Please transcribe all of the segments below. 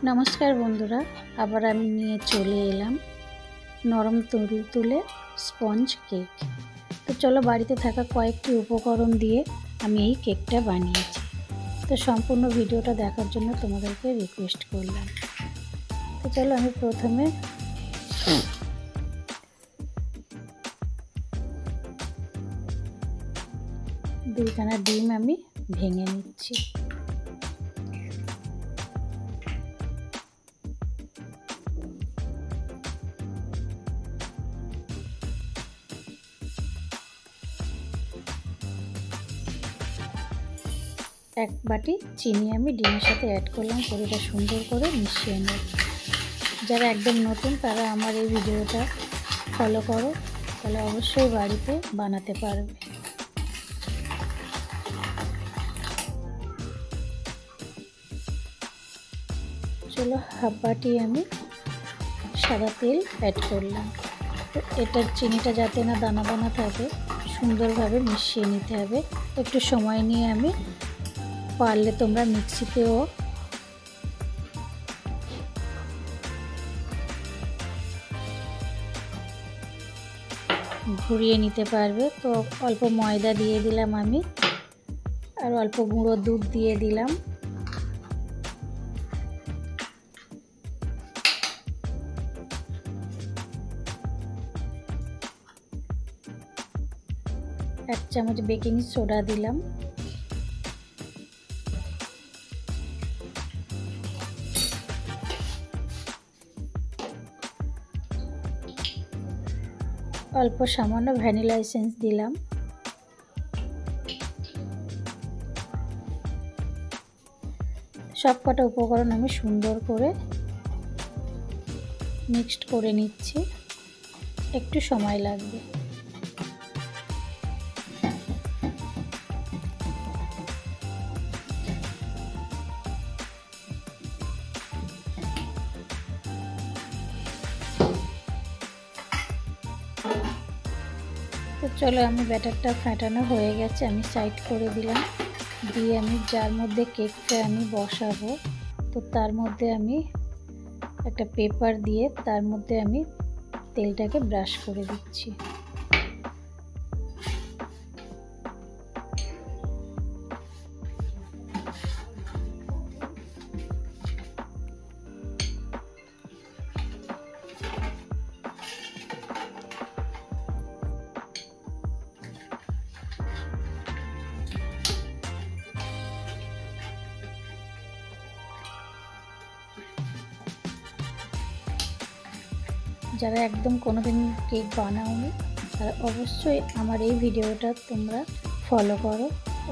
नमस्कार बंधुरा आबार आमी निये चले एलाम नरम तुलतुले स्पंज केक। तो चलो बाड़ीते थाका कयेकटी उपकरण दिए आमी एई केकटा बानिয়েছি। तो सम्पूर्ण भिडियोटा देखार जोन्नो तोमादेरके रिक्वेस्ट करलाम। तो चलो आमी प्रथमे दुइखाना डिम आमी भेंगे निচ্ছি। एक बाटी चीनी आमी डिमेर साथे ऐड करलाम, पुरोटा सुंदर करे मिशिয়ে नेব। যারা একদম নতুন তারা আমার এই ভিডিওটা ফলো করো, তাহলে অবশ্যই বাড়িতে বানাতে পারবে। চলো হাফ বাটি আমি সাদা তেল অ্যাড করলাম। তো এটার চিনিটা যাতে না দানা দানা থাকে সুন্দরভাবে মিশিয়ে নিতে হবে। একটু সময় নিয়ে আমি পারলে তোমরা মিক্সিতেও ঘুরিয়ে নিতে পারবে। তো অল্প ময়দা দিয়ে দিলাম আমি, আর অল্প গুঁড়ো দুধ দিয়ে দিলাম। এক চামচ বেকিং সোডা দিলাম। অল্প সামান্য ভ্যানিলা এসেন্স দিলাম। সব কটা উপকরণ আমি সুন্দর করে মিক্সড করে নিচ্ছি, একটু সময় লাগবে। তো চলো আমি ব্যাটারটা ফাটানো হয়ে গেছে, আমি সাইড করে দিলাম। দিয়ে আমি যার মধ্যে কেকটা আমি বসাবো, তো তার মধ্যে আমি একটা পেপার দিয়ে তার মধ্যে আমি তেলটাকে ব্রাশ করে দিচ্ছি। যারা একদম কোনোদিন কেক বানাওনি তারা অবশ্যই আমার এই ভিডিওটা তোমরা ফলো করো,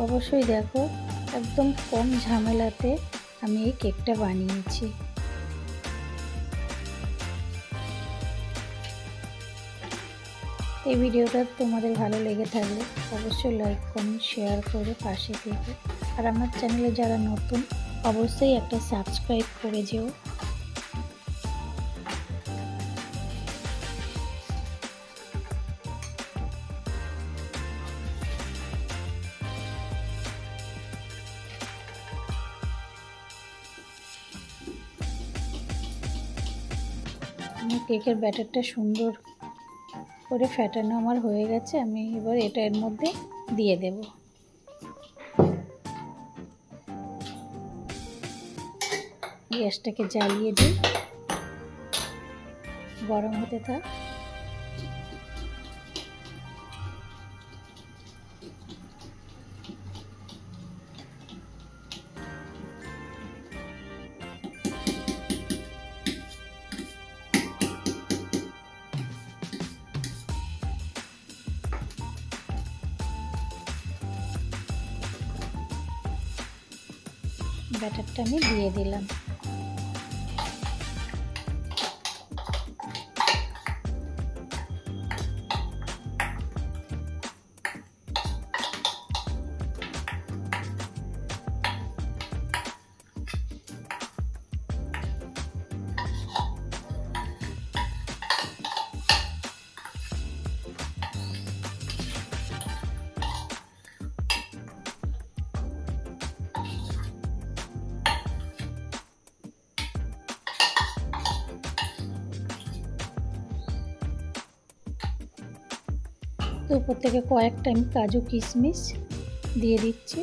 অবশ্যই দেখো। একদম কম ঝামেলাতে আমি এই কেকটা বানিয়েছি। এই ভিডিওটা তোমাদের ভালো লেগে থাকলে অবশ্যই লাইক কমেন্ট শেয়ার করে পাশে থেকো। আর আমার চ্যানেলে যারা নতুন অবশ্যই একটা সাবস্ক্রাইব করে যেও। কেকের ব্যাটারটা সুন্দর করে ফেটানো আমার হয়ে গেছে। আমি এবার এটা এর মধ্যে দিয়ে দেব। গ্যাসটাকে জ্বালিয়ে দিই, গরম হতে থাক। ব্যাটারটা আমি দিয়ে দিলাম। তো উপর থেকে কয়েকটা আমি কাজু কিশমিশ দিয়ে দিচ্ছি।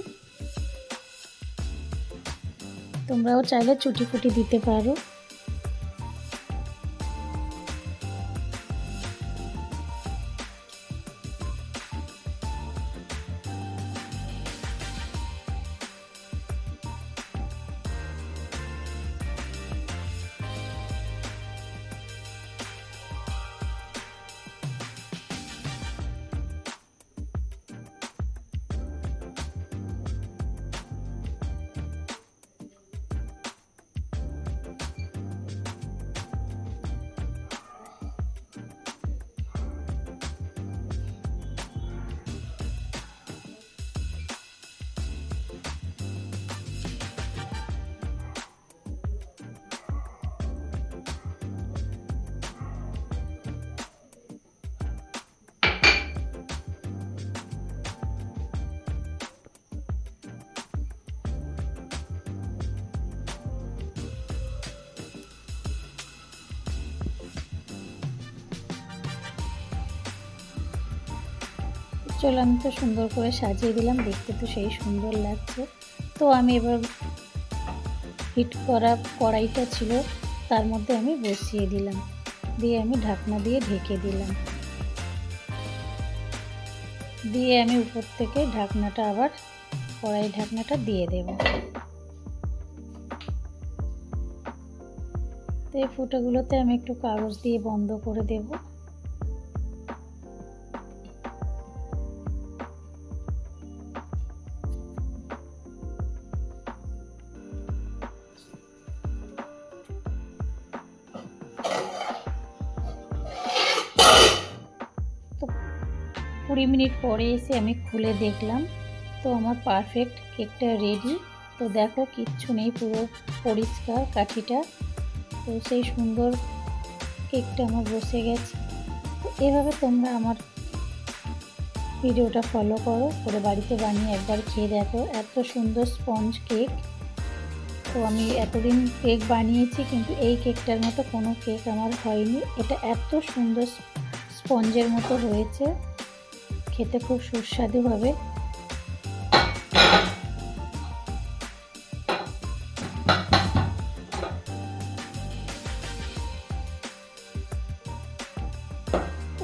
তোমরাও চাইলে চুটি ফুটি দিতে পারো। চলো আমি তো সুন্দর করে সাজিয়ে দিলাম, দেখতে তো সেই সুন্দর লাগছে। তো আমি এবার হিট করা কড়াইটা ছিল তার মধ্যে আমি বসিয়ে দিলাম, দিয়ে আমি ঢাকনা দিয়ে ঢেকে দিলাম, দিয়ে আমি উপর থেকে ঢাকনাটা আবার কড়াই ঢাকনাটা দিয়ে দেব। তো এই ফুটোগুলোতে আমি একটু কাগজ দিয়ে বন্ধ করে দেব। তো 20 মিনিট পরে এসে আমি খুলে দেখলাম, তো আমার পারফেক্ট কেকটা রেডি। তো দেখো কিচ্ছু নেই, পুরো পরিষ্কার কাঠিটা। তো সেই সুন্দর কেকটা আমার বসে গেছে। তো এভাবে তোমরা আমার ভিডিওটা ফলো করো, করে বাড়িতে বানিয়ে একবার খেয়ে দেখো, এত সুন্দর স্পঞ্জ কেক। তো আমি এতদিন কেক বানিয়েছি কিন্তু এই কেকটার মতো কোনো কেক আমার হয়নি। এটা এত সুন্দর স্পঞ্জের মতো হয়েছে, খেতে খুব সুস্বাদু হবে।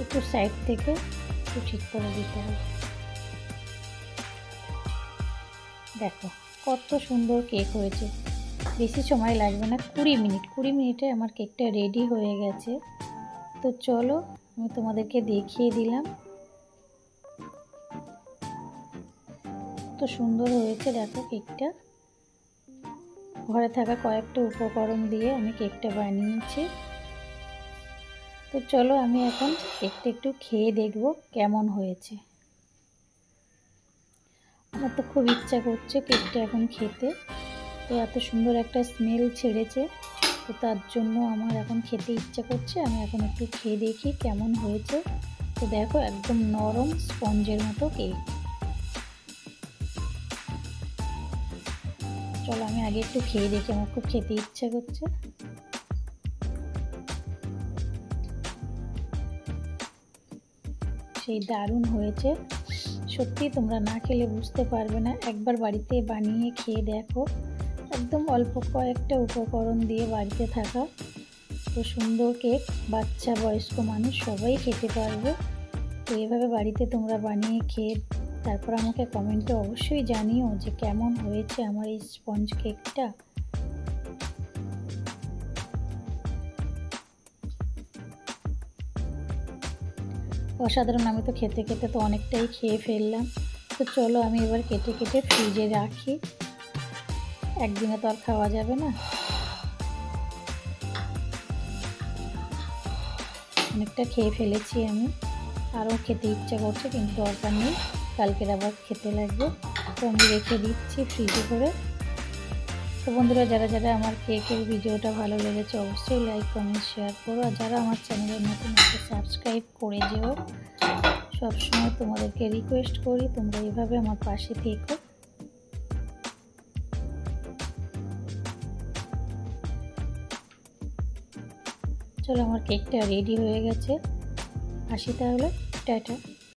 একটু সাইড থেকে একটু ঠিক করে দিতে হবে। দেখো কত সুন্দর কেক হয়েছে, বেশি সময় লাগবে না, 20 মিনিটে আমার কেকটা রেডি হয়ে গেছে। তো চলো আমি তোমাদেরকে দেখিয়ে দিলাম, তো সুন্দর হয়েছে। দেখো কেকটা ঘরে থাকা কয়েকটা উপকরণ দিয়ে আমি কেকটা বানিয়েছি। তো চলো আমি এখন কেকটা একটু খেয়ে দেখব কেমন হয়েছে। আমার তো খুব ইচ্ছা করছে কেকটা এখন খেতে। তো এত সুন্দর একটা স্মেল ছেড়েছে, তো তার জন্য আমার এখন খেতে ইচ্ছা করছে। আমি এখন একটু খেয়ে দেখি কেমন হয়েছে। তো দেখো একদম নরম স্পঞ্জের মতো কেক। চলো আমি আগে একটু খেয়ে দেখি, আমার খুব খেতে ইচ্ছা করছে। সেই দারুণ হয়েছে, সত্যি তোমরা না খেলে বুঝতে পারবে না। একবার বাড়িতে বানিয়ে খেয়ে দেখো, একদম অল্প কয়েকটা উপকরণ দিয়ে বাড়িতে থাকা তো সুন্দর কেক বাচ্চা বয়স্ক মানুষ সবাই খেতে পারবে। তো এভাবে বাড়িতে তোমরা বানিয়ে খেয়ে তারপর আমাকে কমেন্টে অবশ্যই জানিও যে কেমন হয়েছে আমার এই স্পঞ্জ কেকটা। অসাধারণ, আমি তো খেতে খেতে তো অনেকটাই খেয়ে ফেললাম। তো চলো আমি এবার কেটে কেটে ফ্রিজে রাখি, একদিনে তো আর খাওয়া যাবে না। অনেকটা খেয়ে ফেলেছি আমি, আরও খেতে ইচ্ছা করছে কিন্তু দরকার নেই, কালকের আবার খেতে লাগবে। তো আমি রেখে দিচ্ছি ফ্রিজে করে। তো বন্ধুরা যারা যারা আমার কেকের ভিডিওটা ভালো লেগেছে অবশ্যই লাইক কমেন্ট শেয়ার করো, আর যারা আমার চ্যানেলের নতুন একটা সাবস্ক্রাইব করে যেও। সবসময় তোমাদেরকে রিকোয়েস্ট করি তোমরা এইভাবে আমার পাশে থেকো। চলো আমার কেকটা রেডি হয়ে গেছে, আসি তাহলে, টাটা।